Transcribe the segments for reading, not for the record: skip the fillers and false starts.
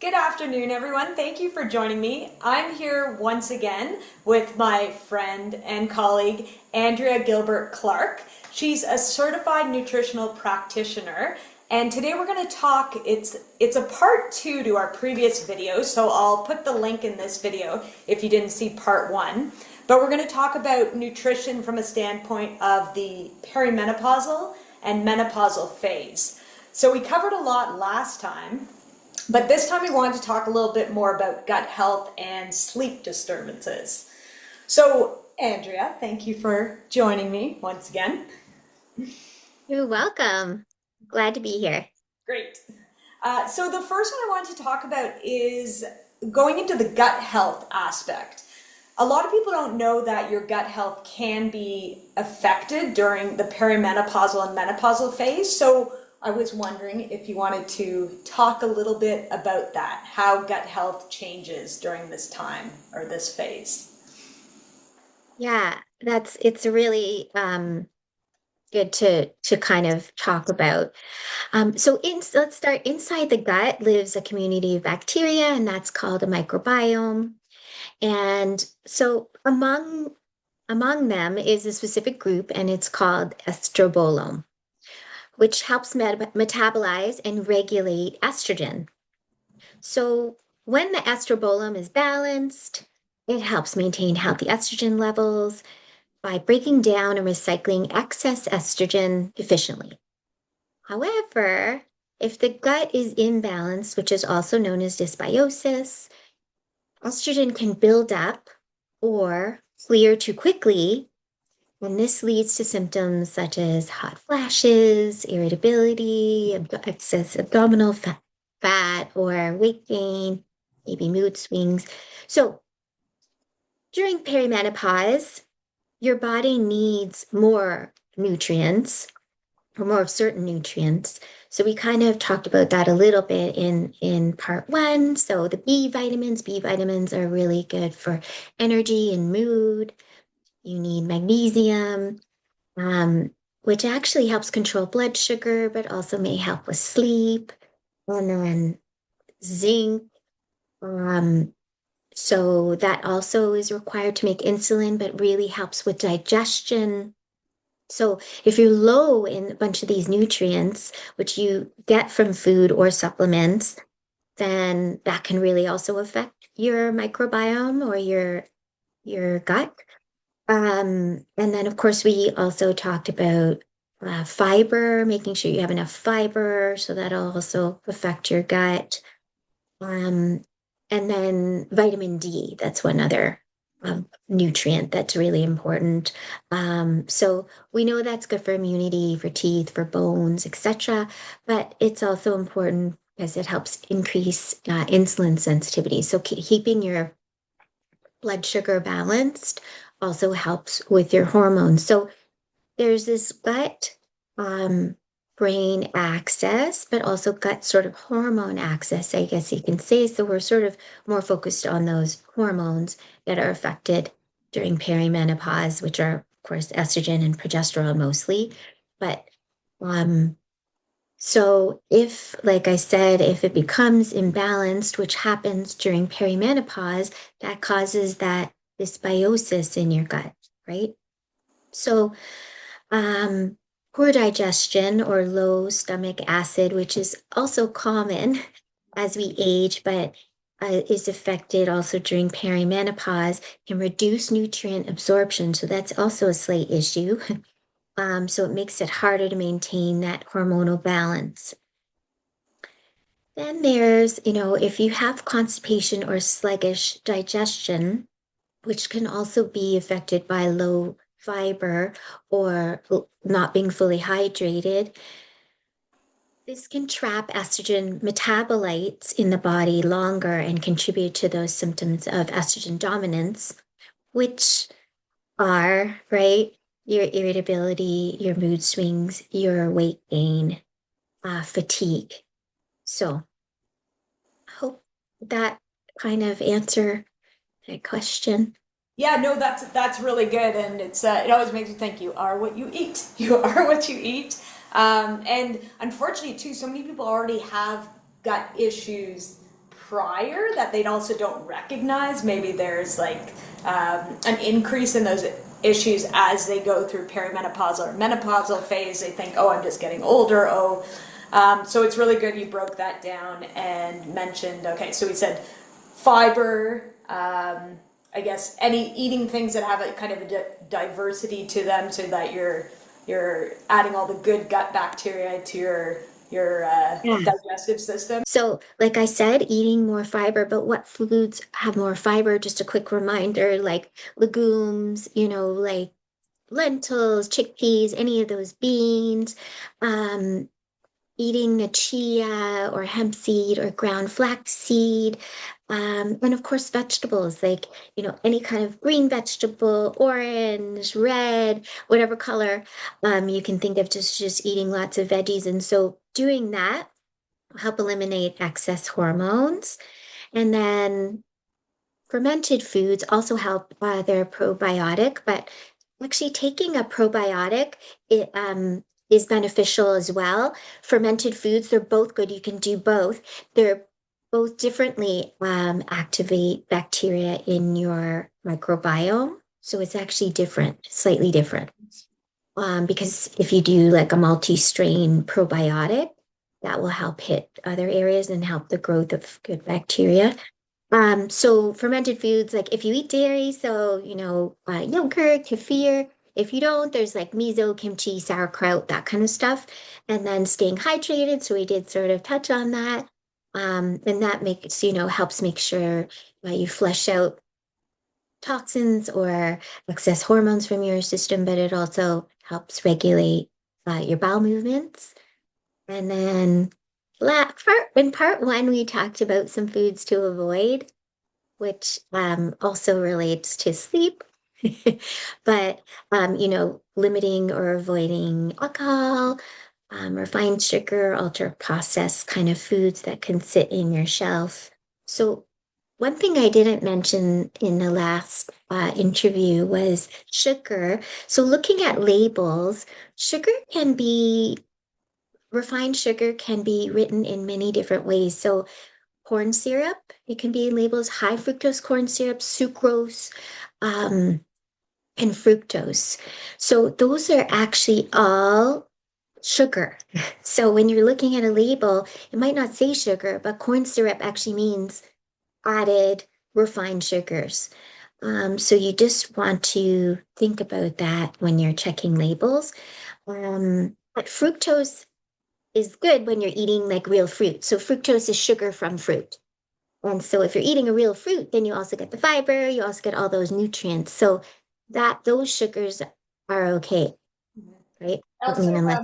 Good afternoon, everyone. Thank you for joining me. I'm here once again with my friend and colleague, Andrea Gilbert Clark. She's a certified nutritional practitioner, and today we're going to talk, it's a part two to our previous video, so I'll put the link in this video if you didn't see part one. But we're going to talk about nutrition from a standpoint of the perimenopausal and menopausal phase. So we covered a lot last time, but this time we wanted to talk a little bit more about gut health and sleep disturbances. So, Andrea, thank you for joining me once again. You're welcome. Glad to be here. Great. So the first one I wanted to talk about is going into the gut health aspect. A lot of people don't know that your gut health can be affected during the perimenopausal and menopausal phase. So I was wondering if you wanted to talk a little bit about that, how gut health changes during this time or this phase. Yeah, it's really good to kind of talk about. Let's start inside the gut lives a community of bacteria, and that's called a microbiome. And so among them is a specific group, and it's called estrobolome, which helps metabolize and regulate estrogen. So when the estrobolome is balanced, it helps maintain healthy estrogen levels by breaking down and recycling excess estrogen efficiently. However, if the gut is imbalanced, which is also known as dysbiosis, estrogen can build up or clear too quickly, and this leads to symptoms such as hot flashes, irritability, excess abdominal fat, or weight gain, maybe mood swings. So during perimenopause, your body needs more nutrients or more of certain nutrients. So we kind of talked about that a little bit in part one. So the B vitamins are really good for energy and mood. You need magnesium, um, which actually helps control blood sugar, but also may help with sleep. And then zinc. Um, so that also is required to make insulin, but really helps with digestion. So if you're low in a bunch of these nutrients, which you get from food or supplements, then that can really also affect your microbiome or your gut. And then of course we also talked about fiber, making sure you have enough fiber, so that'll also affect your gut. Um, and then vitamin D, that's one other nutrient that's really important. So we know that's good for immunity, for teeth, for bones, etc. But it's also important because it helps increase insulin sensitivity. So keeping your blood sugar balanced also helps with your hormones. So there's this gut um, brain axis, but also gut sort of hormone axis, I guess you can say. So we're sort of more focused on those hormones that are affected during perimenopause, which are, of course, estrogen and progesterone mostly. But um, so if, like I said, if it becomes imbalanced, which happens during perimenopause, that causes that dysbiosis in your gut, right? So poor digestion or low stomach acid, which is also common as we age, but is affected also during perimenopause, can reduce nutrient absorption. So that's also a slight issue. So it makes it harder to maintain that hormonal balance. Then there's, if you have constipation or sluggish digestion, which can also be affected by low fiber or not being fully hydrated. This can trap estrogen metabolites in the body longer and contribute to those symptoms of estrogen dominance, which are, right, your irritability, your mood swings, your weight gain, fatigue. So I hope that kind of answer that question. Yeah, no, that's really good, and it always makes me think you are what you eat. You are what you eat, and unfortunately, too, so many people already have gut issues prior that they also don't recognize. Maybe there's like an increase in those issues as they go through perimenopausal or menopausal phase. They think, oh, I'm just getting older. Oh, so it's really good you broke that down and mentioned, okay, so we said fiber, I guess any eating things that have a kind of a diversity to them so that you're adding all the good gut bacteria to your Yeah. digestive system. So, like I said, eating more fiber, but what foods have more fiber? Just a quick reminder, like legumes, like lentils, chickpeas, any of those beans, um, eating the chia or hemp seed or ground flax seed, and of course vegetables like any kind of green vegetable, orange, red, whatever color you can think of, just eating lots of veggies. And so doing that will help eliminate excess hormones. And then fermented foods also help. They're probiotic, but actually taking a probiotic it, is beneficial as well. Fermented foods, they're both good. You can do both. They're both differently activate bacteria in your microbiome. So it's actually different, slightly different. Because if you do like a multi-strain probiotic, that will help hit other areas and help the growth of good bacteria. So fermented foods, like if you eat dairy, so yogurt, kefir. If you don't, there's like miso, kimchi, sauerkraut, that kind of stuff. And then staying hydrated. So we did sort of touch on that. And that makes, helps make sure you flush out toxins or excess hormones from your system, but it also helps regulate your bowel movements. And then in part one, we talked about some foods to avoid, which also relates to sleep. But, limiting or avoiding alcohol, refined sugar, ultra processed kind of foods that can sit in your shelf. So, one thing I didn't mention in the last interview was sugar. So, looking at labels, sugar can be refined sugar can be written in many different ways. So, corn syrup, it can be labeled as high fructose corn syrup, sucrose, um, and fructose. So, those are actually all sugar. So, when you're looking at a label, it might not say sugar, but corn syrup actually means added refined sugars. So, you just want to think about that when you're checking labels. But fructose is good when you're eating like real fruit. So fructose is sugar from fruit. And so if you're eating a real fruit, then you also get the fiber, you also get all those nutrients. So that those sugars are okay, right? I Also, mean, unless,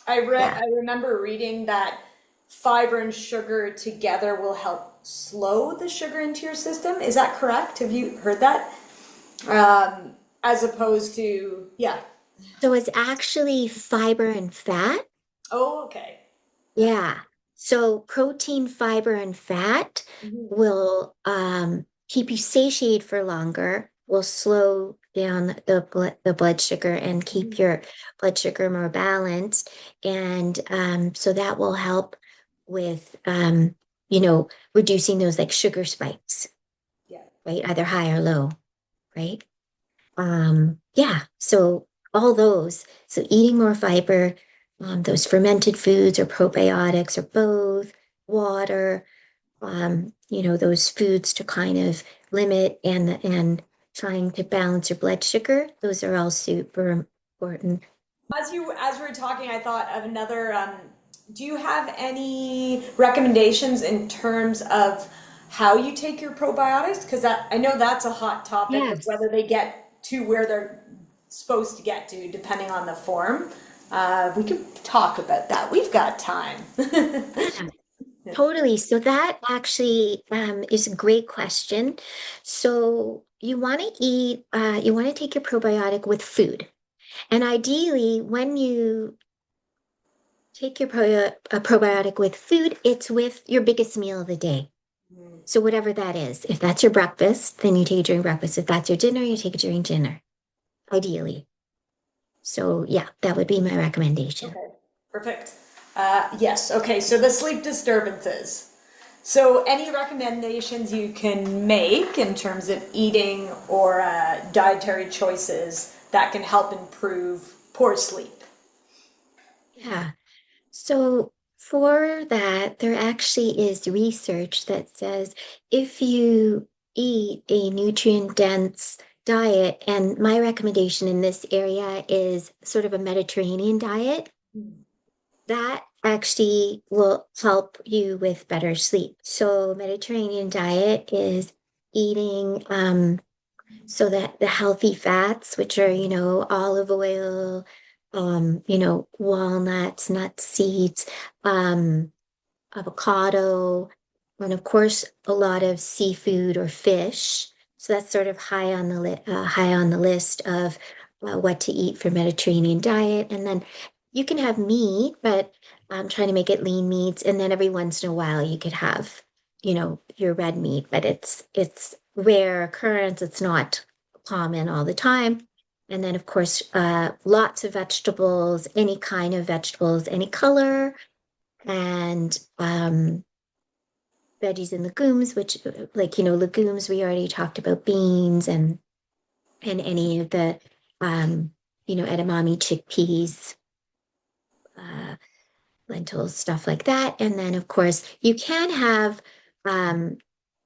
yeah. I remember reading that fiber and sugar together will help slow the sugar into your system. Is that correct? Have you heard that? As opposed to, yeah. So it's actually fiber and fat. Oh, okay. Yeah. So protein, fiber, and fat Mhm. will keep you satiated for longer, will slow down the blood sugar and keep Mhm. your blood sugar more balanced. And so that will help with reducing those like sugar spikes, Yeah. right? Either high or low, right? Yeah, so all those. So eating more fiber, those fermented foods or probiotics or both, water, those foods to kind of limit and trying to balance your blood sugar. Those are all super important. As we were talking, I thought of another. Do you have any recommendations in terms of how you take your probiotics? Because I know that's a hot topic of Yes. whether they get to where they're supposed to get to, depending on the form. We could talk about that. We've got time. Yeah, totally. So that actually is a great question. So you want to take your probiotic with food. And ideally, when you take your probiotic with food, it's with your biggest meal of the day. So whatever that is, if that's your breakfast, then you take it during breakfast. If that's your dinner, you take it during dinner, ideally. So yeah, that would be my recommendation. Okay, perfect. Yes, okay, so the sleep disturbances. So, any recommendations you can make in terms of eating or dietary choices that can help improve poor sleep? Yeah. So for that, there actually is research that says if you eat a nutrient-dense diet, and my recommendation in this area is sort of a Mediterranean diet, that actually will help you with better sleep. So Mediterranean diet is eating so that the healthy fats, which are, olive oil, walnuts, nuts, seeds, um, avocado, and of course, a lot of seafood or fish. So that's sort of high on the list of what to eat for Mediterranean diet. And then you can have meat, but I'm trying to make it lean meats. And then every once in a while, you could have, your red meat, but it's rare occurrence. It's not common all the time. And then, of course, lots of vegetables, any kind of vegetables, any color, and veggies and legumes, which like legumes, we already talked about beans and any of the edamame, chickpeas, uh, lentils, stuff like that. And then of course you can have um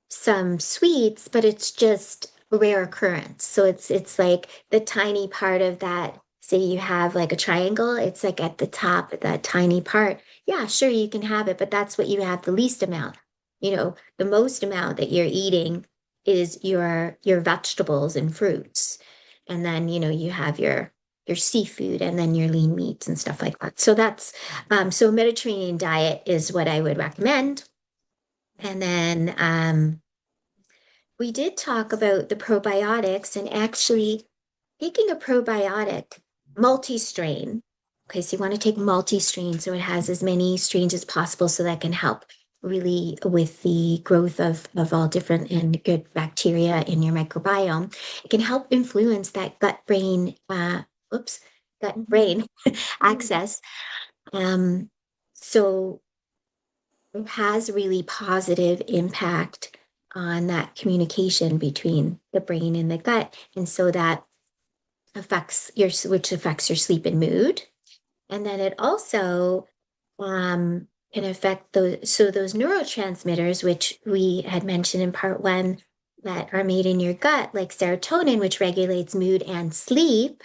some sweets, but it's just a rare occurrence. So it's like the tiny part of that. Say you have like a triangle, it's like at the top of that tiny part. Yeah, sure, you can have it, but that's what you have the least amount. The most amount that you're eating is your vegetables and fruits. And then, you have your seafood and then your lean meats and stuff like that. So that's so Mediterranean diet is what I would recommend. And then we did talk about the probiotics and actually taking a probiotic multi-strain. Okay, so you want to take multi-strain so it has as many strains as possible so that can help really with the growth of all different and good bacteria in your microbiome. It can help influence that gut brain access. So it has really positive impact on that communication between the brain and the gut. And so that which affects your sleep and mood. And then it also can affect those neurotransmitters, which we had mentioned in part one, that are made in your gut, like serotonin, which regulates mood and sleep,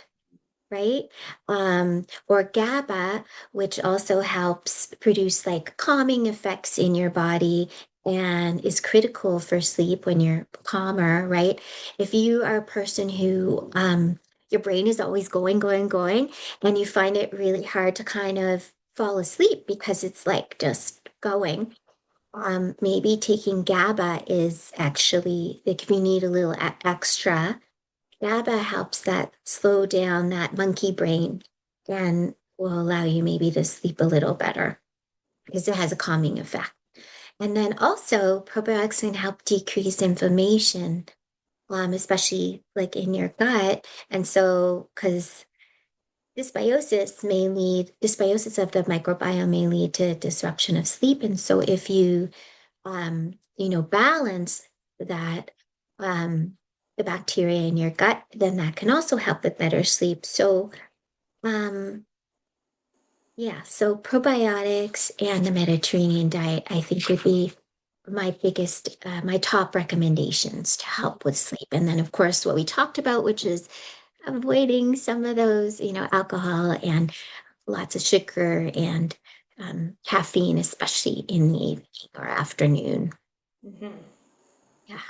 right? Or GABA, which also helps produce like calming effects in your body and is critical for sleep when you're calmer, right? If you are a person who your brain is always going, going, going, and you find it really hard to kind of fall asleep because it's like just going. Maybe taking GABA is actually like if you need a little extra, GABA helps that slow down that monkey brain and will allow you maybe to sleep a little better because it has a calming effect. And then also probiotics can help decrease inflammation, especially like in your gut. And so, because dysbiosis of the microbiome may lead to disruption of sleep. And so if you balance that, um, the bacteria in your gut, then that can also help with better sleep. So, um, yeah, so probiotics and the Mediterranean diet, I think would be my top recommendations to help with sleep. And then, of course, what we talked about, which is avoiding some of those, alcohol and lots of sugar and caffeine, especially in the evening or afternoon. Mhm. Yeah.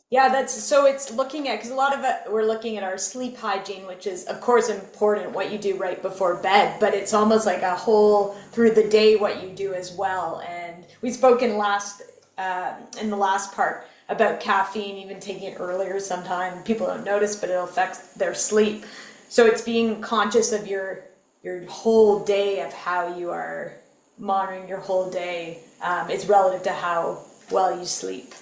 Yeah, that's so it's looking at because a lot of it we're looking at our sleep hygiene, which is of course important what you do right before bed, but it's almost like a whole through the day what you do as well. And we spoken last in the last part about caffeine, even taking it earlier sometime. People don't notice, but it'll affect their sleep. So it's being conscious of your whole day of how you are monitoring your whole day is relative to how well you sleep.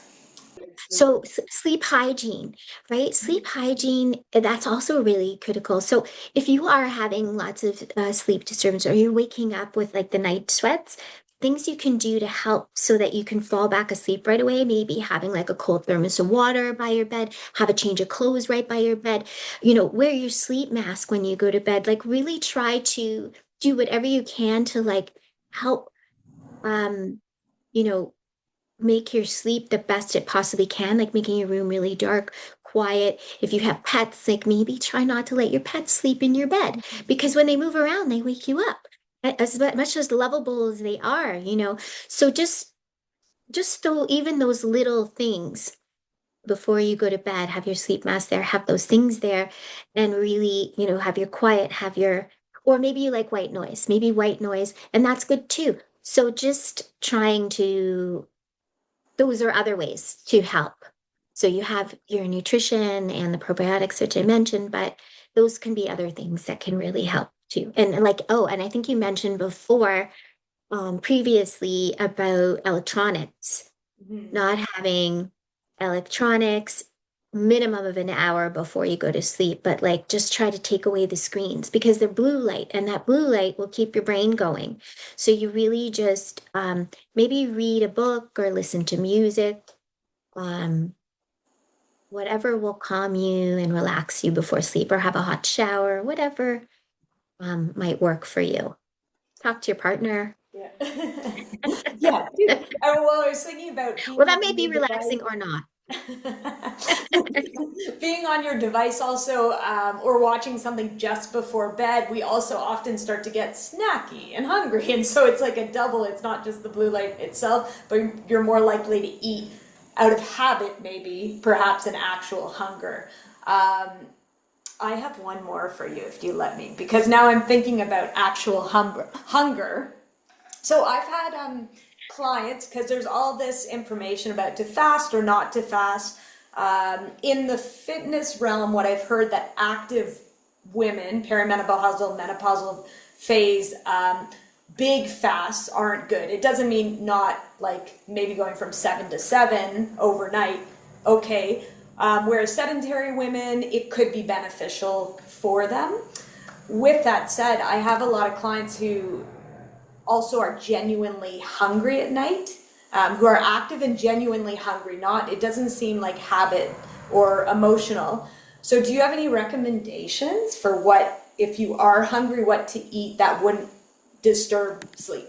So sleep hygiene, right? Sleep hygiene, that's also really critical. So if you are having lots of sleep disturbance or you're waking up with like the night sweats, things you can do to help so that you can fall back asleep right away. Maybe having like a cold thermos of water by your bed, have a change of clothes right by your bed, wear your sleep mask when you go to bed. Like really try to do whatever you can to like help um, you know, make your sleep the best it possibly can, like making your room really dark, quiet. If you have pets, like maybe try not to let your pets sleep in your bed because when they move around, they wake you up. As much as lovable as they are. So just though even those little things before you go to bed, have your sleep mask there, have those things there, and really, have your quiet, or maybe you like white noise, and that's good too. So just trying to those are other ways to help. So you have your nutrition and the probiotics, which I mentioned, but those can be other things that can really help too. And like, oh, and I think you mentioned before, previously about electronics, Mhm. not having electronics minimum of an hour before you go to sleep, but like just try to take away the screens because they're blue light and that blue light will keep your brain going. So you really just maybe read a book or listen to music, um, whatever will calm you and relax you before sleep, or have a hot shower, whatever might work for you. Talk to your partner. Yeah. Yeah, dude. Well, I was thinking about Well, being that on may be your device. relaxing or not. Being on your device also, or watching something just before bed, we also often start to get snacky and hungry. And so it's like a double. It's not just the blue light itself, but you're more likely to eat out of habit, maybe, perhaps an actual hunger. Um, I have one more for you if you let me, because now I'm thinking about actual hunger. So I've had clients because there's all this information about to fast or not to fast. In the fitness realm, what I've heard that active women, perimenopausal, menopausal phase, big fasts aren't good. It doesn't mean not like maybe going from 7 to 7 overnight, okay. Whereas sedentary women, it could be beneficial for them. With that said, I have a lot of clients who also are genuinely hungry at night, who are active and genuinely hungry. Not, it doesn't seem like habit or emotional. So, do you have any recommendations for what, if you are hungry, what to eat that wouldn't disturb sleep?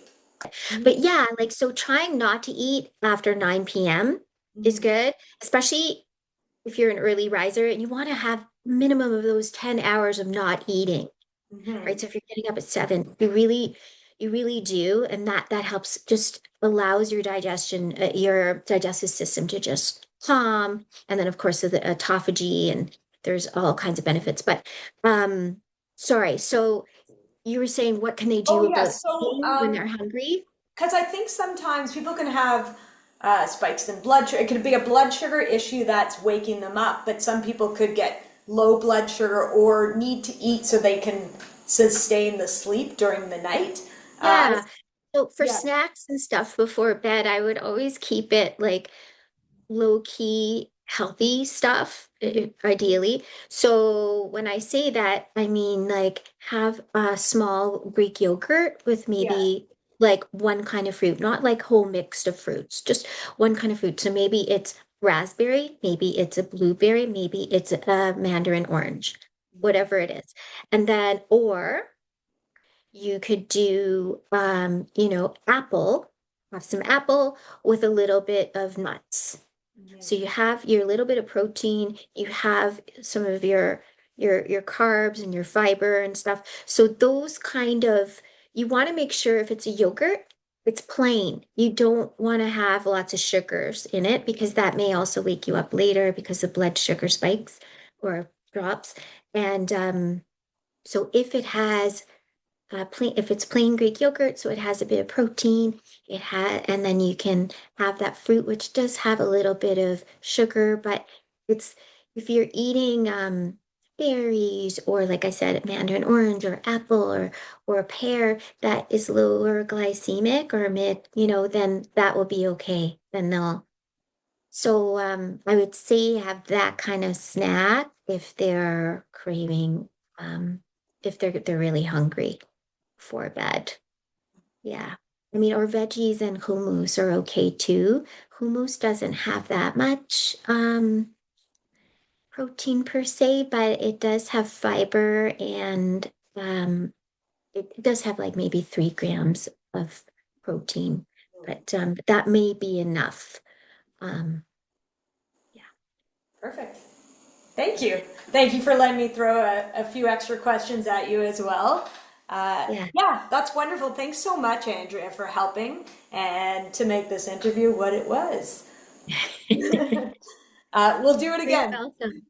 But yeah, like so trying not to eat after 9 p.m. is Mm-hmm. good, especially if you're an early riser and you want to have minimum of those 10 hours of not eating, right? Mm-hmm. So if you're getting up at 7, you really do, and that helps, just allows your digestive system to just calm, and then of course the autophagy, and there's all kinds of benefits. But sorry, so you were saying what can they do Oh, yeah. about So, eating when they're hungry? because I think sometimes people can have spikes in blood sugar. It could be a blood sugar issue that's waking them up, but some people could get low blood sugar or need to eat so they can sustain the sleep during the night. Uh, Yeah. So for yeah, snacks and stuff before bed, I would always keep it like low key healthy stuff, ideally. So when I say that, I mean like have a small Greek yogurt with yeah. maybe like one kind of fruit, not like whole mixed of fruits, just one kind of fruit. So maybe it's raspberry, maybe it's a blueberry, maybe it's a mandarin orange, whatever it is. And then, or you could do, apple, have some apple with a little bit of nuts. So Mhm. you have your little bit of protein, you have some of your carbs and your fiber and stuff. So those kind of, you want to make sure if it's a yogurt, it's plain. You don't want to have lots of sugars in it because that may also wake you up later because the blood sugar spikes or drops. And so if it's plain Greek yogurt, so it has a bit of protein, and then you can have that fruit, which does have a little bit of sugar, but it's, if you're eating berries, or like I said, mandarin orange or apple, or a pear that is lower glycemic or mid, then that will be okay. Then I would say have that kind of snack if they're craving, um, if they're really hungry for bed. Yeah. I mean, or veggies and hummus are okay too. Hummus doesn't have that much protein per se, but it does have fiber and it does have like maybe 3 grams of protein, but that may be enough. Um, yeah, Perfect. Thank you. Thank you for letting me throw a few extra questions at you as well. yeah. Yeah, that's wonderful. Thanks so much, Andrea, for helping and to make this interview what it was. We'll do it You're again. welcome.